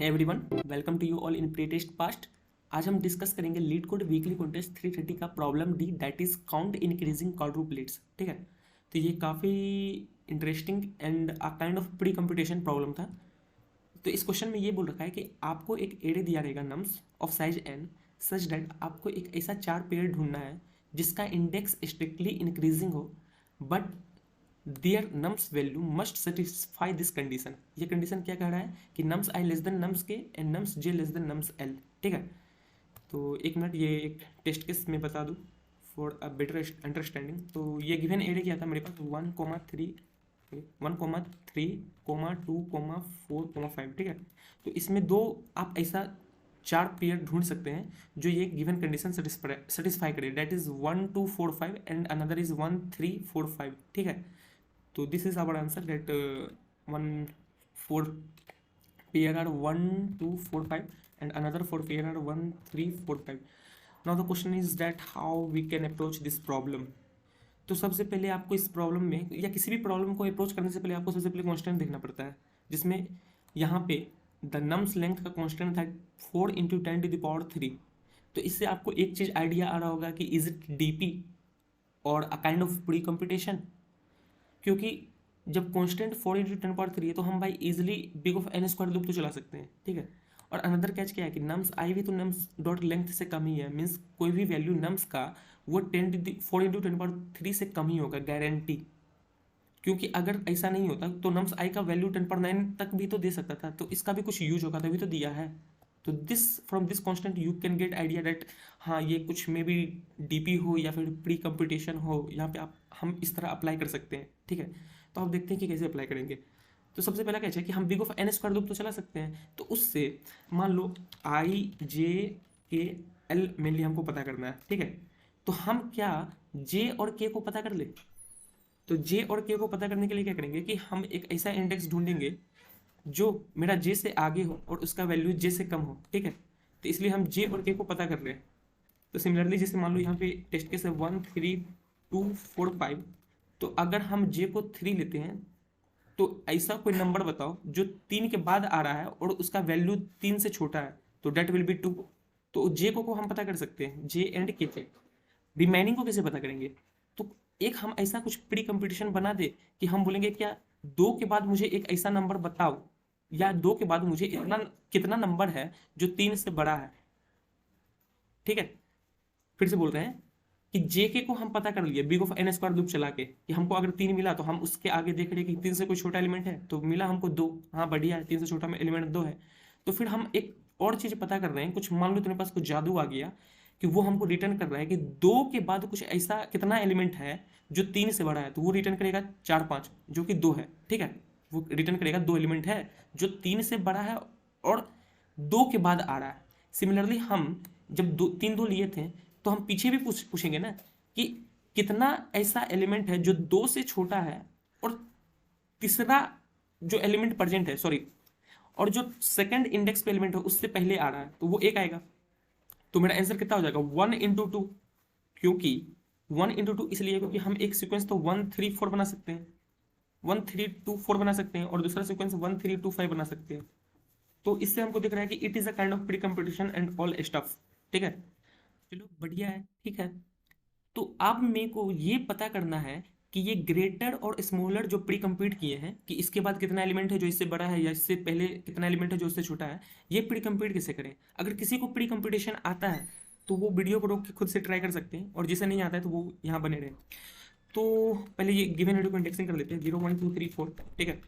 Everyone, welcome to you all in pre test past. आज हम discuss करेंगे leet code weekly contest 330 का problem D, that is count increasing quadruplets. ठीक है, तो ये काफ़ी interesting and a kind of pre computation problem था। तो इस क्वेश्चन में ये बोल रखा है कि आपको एक एरे दिया रहेगा nums of size n such that आपको एक ऐसा 4 पेयर ढूंढना है जिसका इंडेक्स स्ट्रिक्टली इंक्रीजिंग हो, but their nums value must satisfy this condition. ये कंडीशन क्या कह रहा है कि nums I less than nums K and nums J less than nums L. ठीक है, तो एक मिनट, ये एक टेस्ट केस में बता दूँ फॉर अ बेटर अंडरस्टैंडिंग। तो ये गिवन एरे क्या था मेरे पास 1,3, 1,2,4,5। ठीक है, तो इसमें दो आप ऐसा 4 पेयर ढूंढ सकते हैं जो ये गिवन कंडीशन सेटिस्फाई करे, that is 1, 2, 4, 5 and another is 1, 3, 4, 5। ठीक है, तो this is our answer that 1 4 pair are 1 2 4 5 and another 4 pair are 1 3 4 5. Now the question is that how we can approach this problem. तो सबसे पहले आपको इस प्रॉब्लम में या किसी भी प्रॉब्लम को अप्रोच करने से पहले आपको सबसे पहले कांस्टेंट देखना पड़ता है, जिसमें यहाँ पे द नम्स लेंथ का कांस्टेंट था 4 × 10⁻3। तो इससे आपको एक चीज़ आइडिया आ रहा होगा कि इज इट डीपी और अ काइंड ऑफ प्री कंप्यूटेशन, क्योंकि जब कांस्टेंट 4 × 10⁻3 है तो हम भाई easily big of n square loop तो चला सकते हैं। ठीक है, और अनदर कैच क्या है कि नम्स आई भी तो नम्स डॉट लेंथ से कम ही है, मीन्स कोई भी वैल्यू नम्स का वो 4 × 10⁻3 से कम ही होगा, गारंटी। क्योंकि अगर ऐसा नहीं होता तो नम्स आई का वैल्यू 10⁻9 तक भी तो दे सकता था, तो इसका भी कुछ यूज होगा तभी तो दिया है। तो this from this constant you can get idea that हाँ ये कुछ में भी डीपी हो या फिर प्री कंप्यूटेशन हो, यहाँ पे आप हम इस तरह अप्लाई कर सकते हैं। ठीक है, तो आप देखते हैं कि कैसे अप्लाई करेंगे। तो सबसे पहला क्या है कि हम big of n square loop तो चला सकते हैं, तो उससे मान लो i j k l mainly हमको पता करना है। ठीक है, तो हम क्या j और k को पता कर ले, तो j और k को पता करने के लिए क्या करेंगे कि हम एक ऐसा इंडेक्स ढूंढेंगे जो मेरा j से आगे हो और उसका वैल्यू j से कम हो। ठीक है, तो इसलिए हम j और k को पता कर रहे हैं। तो सिमिलरली जैसे मान लो यहाँ पे टेस्ट केस है 1, 3, 2, 4, 5, तो अगर हम j को 3 लेते हैं तो ऐसा कोई नंबर बताओ जो 3 के बाद आ रहा है और उसका वैल्यू 3 से छोटा है, तो डेट विल बी 2। तो j को हम पता कर सकते हैं, j एंड k पे। रिमेनिंग को कैसे पता करेंगे, तो एक हम ऐसा कुछ प्री कंप्यूटेशन बना दे कि हम बोलेंगे क्या 2 के बाद मुझे एक ऐसा नंबर बताओ, या 2 के बाद मुझे इतना कितना नंबर है जो 3 से बड़ा है। ठीक है, फिर से बोल रहे हैं कि जेके को हम पता कर लिए big of n square loop चला के कि हमको अगर 3 मिला तो हम उसके आगे देख रहे कि 3 से कोई छोटा एलिमेंट है, तो मिला हमको 2। हाँ बढ़िया है, 3 से छोटा में एलिमेंट 2 है। तो फिर हम एक और चीज़ पता कर रहे हैं, कुछ मान लो तुम्हारे पास कुछ जादू आ गया कि वो हमको रिटर्न कर रहा है कि 2 के बाद कुछ ऐसा कितना एलिमेंट है जो 3 से बड़ा है, तो वो रिटर्न करेगा 4, 5 जो कि 2 है। ठीक है, वो रिटर्न करेगा 2 एलिमेंट है जो 3 से बड़ा है और 2 के बाद आ रहा है। सिमिलरली हम जब 2 लिए थे तो हम पीछे भी पूछेंगे ना कि कितना ऐसा एलिमेंट है जो 2 से छोटा है और तीसरा जो एलिमेंट प्रेजेंट है, सॉरी, और जो सेकंड इंडेक्स पे एलिमेंट है उससे पहले आ रहा है, तो वो 1 आएगा। तो मेरा आंसर कितना हो जाएगा 1 × 2, क्योंकि 1 × 2 इसलिए क्योंकि हम एक सीक्वेंस तो 1 3 4 बना सकते हैं, 1 3 2 4 बना सकते हैं, और दूसरा सीक्वेंस 1 3 2 5 बना सकते हैं। तो इससे हमको दिख रहा है कि it is a kind of pre computation and all stuff. ठीक है, चलो बढ़िया है। ठीक है, तो अब मेरे को ये पता करना है कि ये ग्रेटर और स्मॉलर जो प्री कंप्यूट किए हैं कि इसके बाद कितना एलिमेंट है जो इससे बड़ा है या इससे पहले कितना एलिमेंट है जो इससे छोटा है, ये प्री कंप्यूट कैसे करें। अगर किसी को प्री कंप्यूटेशन आता है तो वो वीडियो को रोक के खुद से ट्राई कर सकते हैं, और जिसे नहीं आता है तो वो यहाँ बने रहे। तो पहले ये गिवन वैल्यू को इंडेक्सिंग कर लेते हैं 0 1 2 3 4। ठीक है,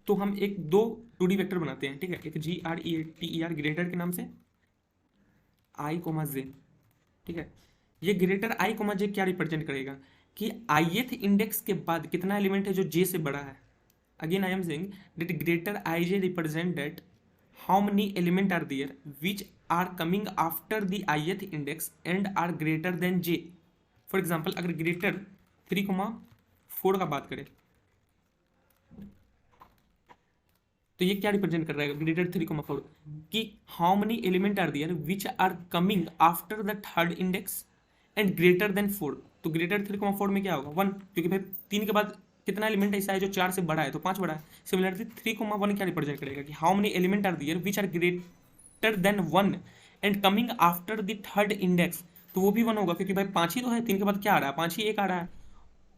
तो हम एक 2D वेक्टर बनाते हैं। ठीक है, एक GRETER ग्रेटर के नाम से i, j। ठीक है, ये ग्रेटर i, j क्या रिप्रेजेंट करेगा कि ith इंडेक्स के बाद कितना एलिमेंट है जो j से बड़ा है। Again I am saying that greater ij represent that how many element are there which are coming after the ith index and are greater than j। For example अगर greater 3,4 का बात करें तो ये क्या रिप्रेजेंट कर रहा है ग्रेटर 3,4 कि how many element are there which are coming after the third index and greater than 4। तो ग्रेटर 3,4 में क्या होगा 1, क्योंकि भाई 3 के बाद कितना एलिमेंट ऐसा है जो 4 से बड़ा है, तो 5 बड़ा है। सिमिलरली 3,1 क्या रिप्रेजेंट करेगा कि how many element are there which are greater than 1 and coming after the third index, तो वो भी 1 होगा क्योंकि भाई 5 ही तो है, 3 के बाद क्या आ रहा है, 5 ही एक आ रहा है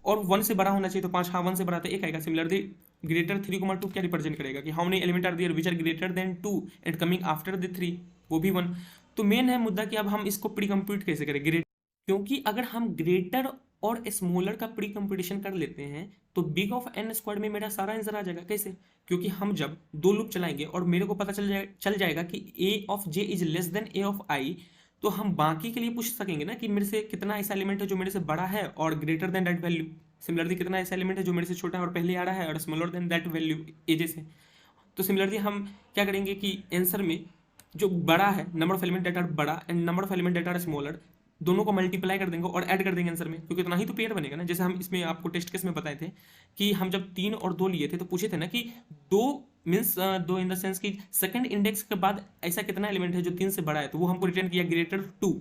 और 1 से बड़ा होना चाहिए, तो 5, हाँ 1 से बड़ा तो एक आएगा। सिमिलरली ग्रेटर 3,2 क्या रिप्रेजेंट करेगा कि how many element are there which are greater than 2 and coming after the 3, वो भी 1। तो मेन है मुद्दा कि अब हम इसको प्री कंप्यूट कैसे करें क्योंकि अगर हम ग्रेटर और स्मॉलर का प्री कंप्यूटेशन कर लेते हैं तो बिग ऑफ एन स्क्वायर में मेरा सारा आंसर आ जाएगा। कैसे? क्योंकि हम जब 2 लूप चलाएंगे और मेरे को पता चल जाएगा कि A of J is less than A of I, तो हम बाकी के लिए पूछ सकेंगे ना कि मेरे से कितना ऐसा एलिमेंट है जो मेरे से बड़ा है और greater than that value. Similarly कितना ऐसा एलिमेंट है जो मेरे से छोटा है और पहले आ रहा है और स्मॉलर देन दैट वैल्यू एजे से। तो सिमिलरली हम क्या करेंगे कि आंसर में जो बड़ा है, number of element that are बड़ा and number of element that are smaller, दोनों को मल्टीप्लाई कर देंगे और ऐड कर देंगे आंसर में, क्योंकि उतना ही तो पेयर बनेगा ना। जैसे हम इसमें आपको टेस्ट केस में बताए थे कि हम जब 3 और 2 लिए थे तो पूछे थे ना कि 2 मीन्स 2 इन द सेंस कि सेकंड इंडेक्स के बाद ऐसा कितना एलिमेंट है जो 3 से बड़ा है, तो वो हमको रिटर्न किया greater 2,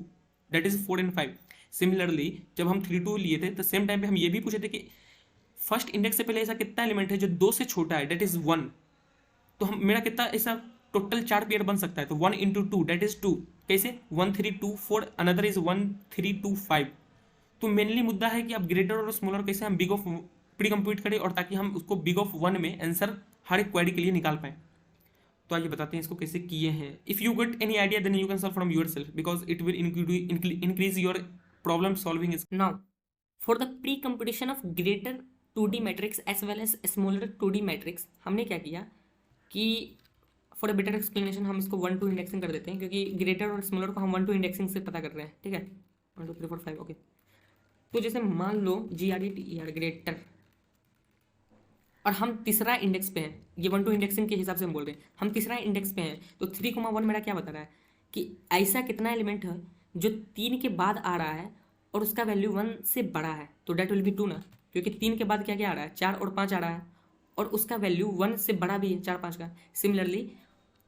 that is 4 and 5। Similarly जब हम 3 2 लिए थे तो सेम टाइम पे हम ये भी पूछे थे कि फर्स्ट इंडेक्स से पहले ऐसा कितना एलिमेंट है जो 2 से छोटा है, दैट इज 1। तो हम मेरा कितना ऐसा टोटल 4 पेयर बन सकता है, तो 1 इंटू 2 दैट इज 2। कैसे? 1 3 2 4, अनदर इज 1 3 2 5। तो मेनली मुद्दा है कि अब ग्रेटर और स्मॉलर कैसे हम बिग ऑफ प्री कंप्यूट करें और ताकि हम उसको बिग ऑफ 1 में आंसर हर एक क्वेरी के लिए निकाल पाए। तो आइए बताते हैं इसको कैसे किए हैं। If you get any idea then you can solve from yourself because it will increase your problem solving. Now, for the pre-computation of greater 2D matrix as well as smaller 2D matrix, हमने क्या किया कि for a better explanation हम इसको 1 2 indexing कर देते हैं, क्योंकि ग्रेटर और स्मॉलर को हम 1 2 इंडेक्सिंग से पता कर रहे हैं। ठीक है, 1 2 3 4 5 ओके। तो जैसे मान लो GRETER ग्रेटर और हम तीसरा इंडेक्स पे हैं, ये 1 2 इंडेक्सिंग के हिसाब से हम बोल रहे हैं, हम तीसरा इंडेक्स पे हैं, तो 3,1 मेरा क्या बता रहा है कि ऐसा कितना एलिमेंट है जो 3 के बाद आ रहा है और उसका वैल्यू 1 से बड़ा है, तो डेट विल बी 2 ना, क्योंकि 3 के बाद क्या क्या आ रहा है, 4 और 5 आ रहा है और उसका वैल्यू 1 से बड़ा भी है 4 5 का। सिमिलरली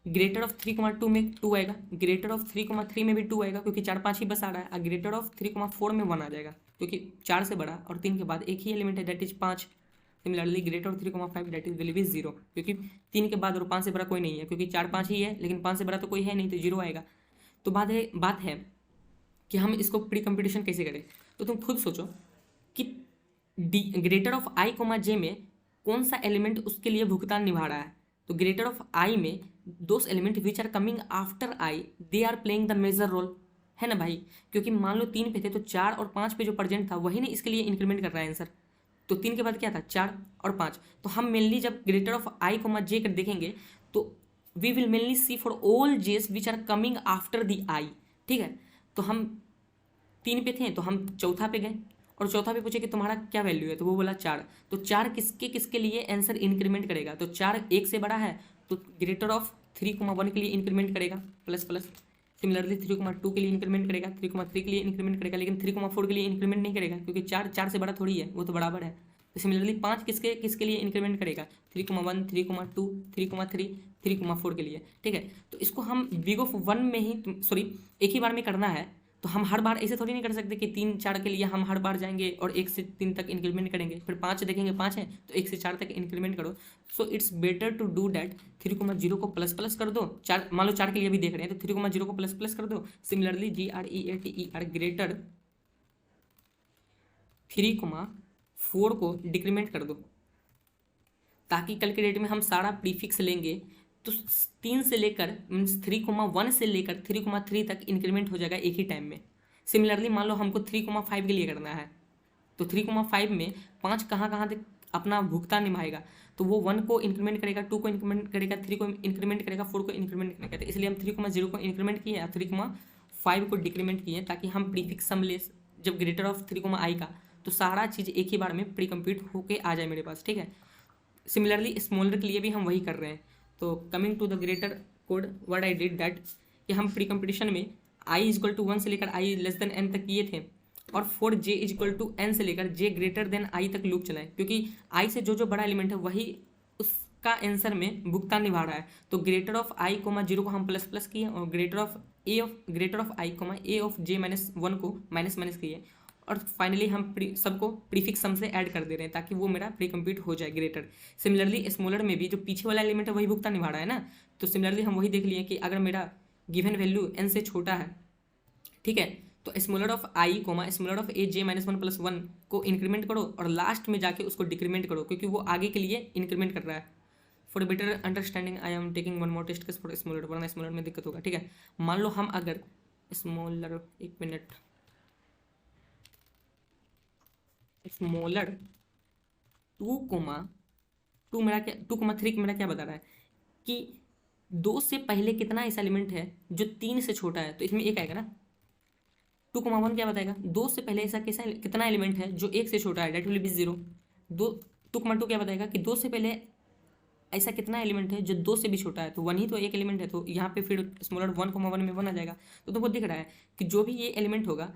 ग्रेटर ऑफ 3,2 में 2 आएगा, ग्रेटर ऑफ 3,3 में भी 2 आएगा क्योंकि 4 5 ही बस आ रहा है, और ग्रेटर ऑफ 3,4 में 1 आ जाएगा क्योंकि 4 से बड़ा और 3 के बाद एक ही एलिमेंट है that is 5। Similarly greater of 3,5 that is will be 0, क्योंकि 3 के बाद और 5 से बड़ा कोई नहीं है, क्योंकि 4 5 ही है लेकिन 5 से बड़ा तो कोई है नहीं, तो 0 आएगा। तो बात है कि हम इसको प्री कंप्यूटेशन कैसे करें। तो तुम खुद सोचो कि ग्रेटर ऑफ आई कोमा जे में कौन सा एलिमेंट उसके लिए भुगतान निभा रहा है। तो ग्रेटर ऑफ आई में those element which are coming after I they are playing the major role, है ना भाई, क्योंकि मान लो 3 पे थे तो 4 और 5 पे जो प्रेजेंट था वही ना इसके लिए इंक्रीमेंट कर रहा है आंसर। तो 3 के बाद क्या था, 4 और 5। तो हम मेनली जब greater of I comma J कर देखेंगे तो we will mainly see for all J's which are coming after the I. ठीक है, तो हम 3 पे थे तो हम चौथा पे गए और चौथा पे पूछे कि तुम्हारा क्या वैल्यू है, तो वो बोला 4। तो 4 किसके लिए आंसर इंक्रीमेंट करेगा, तो 4 1 से बड़ा है तो ग्रेटर ऑफ 3,1 के लिए इंक्रीमेंट करेगा प्लस प्लस। सिमिलरली 3,2 के लिए इंक्रीमेंट करेगा, 3,3 के लिए इंक्रीमेंट करेगा, लेकिन 3,4 के लिए इंक्रीमेंट नहीं करेगा क्योंकि 4 से बड़ा थोड़ी है, वो तो बराबर है। तो सिमिलरली 5 किसके लिए इंक्रीमेंट करेगा, 3,1 3,2 3,3 3,4 के लिए। ठीक है, तो इसको हम बिग ऑफ 1 में ही सॉरी एक ही बार में करना है, तो हम हर बार ऐसे थोड़ी नहीं कर सकते कि 3 4 के लिए हम हर बार जाएंगे और 1 से 3 तक इंक्रीमेंट करेंगे, फिर 5 देखेंगे 5 है तो 1 से 4 तक इंक्रीमेंट करो। So it's better to do that 3,0 को प्लस प्लस कर दो, 4 मान लो 4 के लिए भी देख रहे हैं तो 3,0 को प्लस प्लस कर दो। सिमिलरली GREATER ग्रेटर 3,4 को डिक्रीमेंट कर दो, ताकि कल के डेट में हम सारा प्रीफिक्स लेंगे तो 3 से लेकर मीन्स 3,1 से लेकर 3,3 तक इंक्रीमेंट हो जाएगा एक ही टाइम में। सिमिलरली मान लो हमको 3,5 के लिए करना है तो 3,5 में 5 कहाँ तक अपना भुगतान निभाएगा, तो वो 1 को इंक्रीमेंट करेगा, 2 को इंक्रीमेंट करेगा, 3 को इंक्रीमेंट करेगा, 4 को इंक्रीमेंट करेगा। तो इसलिए हम 3,0 को इंक्रीमेंट किए और 3,5 को डिक्रीमेंट किए ताकि हम प्रीफिक्स सम ले जब ग्रेटर ऑफ 3,i का, तो सारा चीज़ एक ही बार में प्री कंप्यूट होके आ जाए मेरे पास। ठीक है, सिमिलरली स्मॉलर के लिए भी हम वही कर रहे हैं। तो coming to the greater code what I did that कि हम प्री कंपटीशन में i इक्वल टू 1 से लेकर i लेस देन n तक किए थे और for j equal to n से लेकर j ग्रेटर देन i तक लूप चलाए, क्योंकि i से जो बड़ा एलिमेंट है वही उसका आंसर में भुगतान निभा रहा है। तो ग्रेटर ऑफ i कोमा 0 को हम प्लस प्लस किए और greater of i comma a of j minus 1 को माइनस माइनस किए और फाइनली हम सबको प्रीफिक्स सम से ऐड कर दे रहे हैं ताकि वो मेरा प्री कंप्यूट हो जाए ग्रेटर। सिमिलरली स्मॉलर में भी जो पीछे वाला एलिमेंट है वही भुगतान निभा रहा है ना, तो सिमिलरली हम वही देख लिए कि अगर मेरा गिवन वैल्यू n से छोटा है, ठीक है, तो smaller of I coma smaller of A J minus one plus one को इंक्रीमेंट करो और लास्ट में जाके उसको डिक्रीमेंट करो, क्योंकि वो आगे के लिए इंक्रीमेंट कर रहा है। For better understanding I am taking one more test case for smaller, वरना स्मॉलर में दिक्कत होगा, ठीक है। मान लो हम अगर स्मॉलर, एक मिनट, स्मॉलर 2, मेरा क्या 2,3 मेरा क्या बता रहा है कि 2 से पहले कितना ऐसा एलिमेंट है जो 3 से छोटा है, तो इसमें एक आएगा ना। 2,1 क्या बताएगा, 2 से पहले ऐसा कैसा कितना एलिमेंट है जो 1 से छोटा है, डेट विल बी 0। 2,2 क्या बताएगा कि 2 से पहले ऐसा कितना एलिमेंट है जो 2 से भी छोटा है, तो 1 ही तो एक एलिमेंट है, तो यहाँ पे फिर स्मॉलर 1,1 में 1 आ जाएगा। तो तुमको दिख रहा है कि जो भी ये एलिमेंट होगा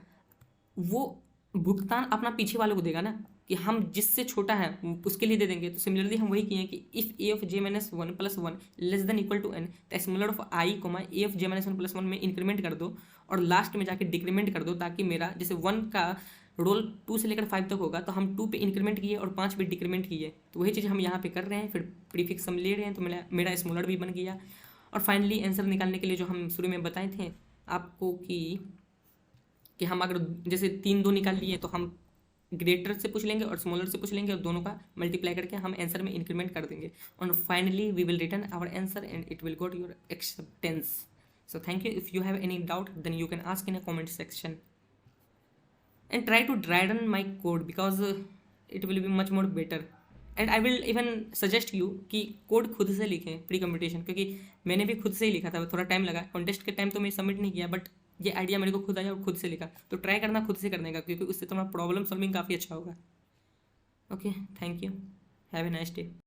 वो भुगतान अपना पीछे वालों को देगा ना, कि हम जिससे छोटा है उसके लिए दे देंगे। तो सिमिलरली हम वही किए कि if A of J minus one plus one less than equal to N, तो smaller of I comma A of J minus one plus one में इंक्रीमेंट कर दो और लास्ट में जाके डिक्रीमेंट कर दो, ताकि मेरा जैसे 1 का रोल 2 से लेकर 5 तक होगा, तो हम 2 पे इंक्रीमेंट किए और 5 पे डिक्रीमेंट किए। तो वही चीज़ हम यहाँ पे कर रहे हैं, फिर प्रीफिक्स हम ले रहे हैं, तो मेरा स्मॉलर भी बन गया। और फाइनली आंसर निकालने के लिए जो हम शुरू में बताए थे आपको कि हम अगर जैसे 3, 2 निकाल लिए तो हम ग्रेटर से पूछ लेंगे और स्मॉलर से पूछ लेंगे और दोनों का मल्टीप्लाई करके हम आंसर में इंक्रीमेंट कर देंगे। और finally we will return our answer and it will got your acceptance. So thank you. If you have any doubt then you can ask in a comment section and try to write my code because it will be much more better and I will even suggest you कि code खुद से लिखें pre competition, क्योंकि मैंने भी खुद से ही लिखा था, थोड़ा टाइम लगा, कॉन्टेस्ट के टाइम तो मैं सबमिट नहीं किया, बट ये आइडिया मेरे को खुद आया और खुद से लिखा। तो ट्राई करना खुद से करने का, क्योंकि उससे तुम्हारा प्रॉब्लम सॉल्विंग काफ़ी अच्छा होगा। Okay, thank you, have a nice day.